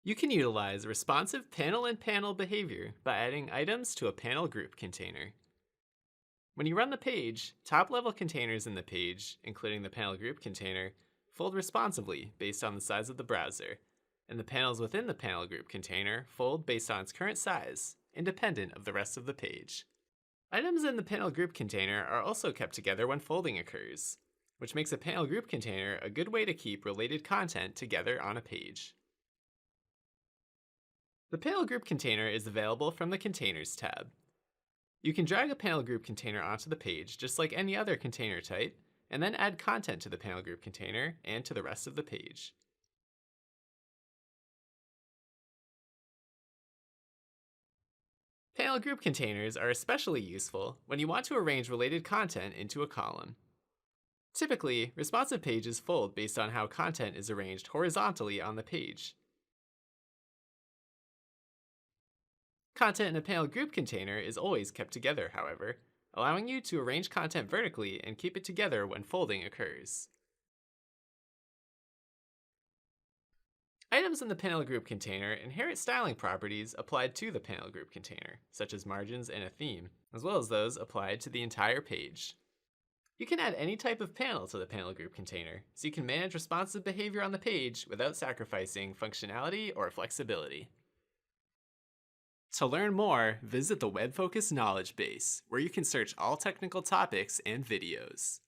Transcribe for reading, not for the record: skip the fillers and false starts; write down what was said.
You can utilize responsive panel-in-panel behavior by adding items to a panel group container. When you run the page, top-level containers in the page, including the panel group container, fold responsively based on the size of the browser, and the panels within the panel group container fold based on its current size, independent of the rest of the page. Items in the panel group container are also kept together when folding occurs, which makes a panel group container a good way to keep related content together on a page. The panel group container is available from the Containers tab. You can drag a panel group container onto the page just like any other container type, and then add content to the panel group container and to the rest of the page. Panel group containers are especially useful when you want to arrange related content into a column. Typically, responsive pages fold based on how content is arranged horizontally on the page. Content in a panel group container is always kept together, however, allowing you to arrange content vertically and keep it together when folding occurs. Items in the panel group container inherit styling properties applied to the panel group container, such as margins and a theme, as well as those applied to the entire page. You can add any type of panel to the panel group container, so you can manage responsive behavior on the page without sacrificing functionality or flexibility. To learn more, visit the WebFocus Knowledge Base, where you can search all technical topics and videos.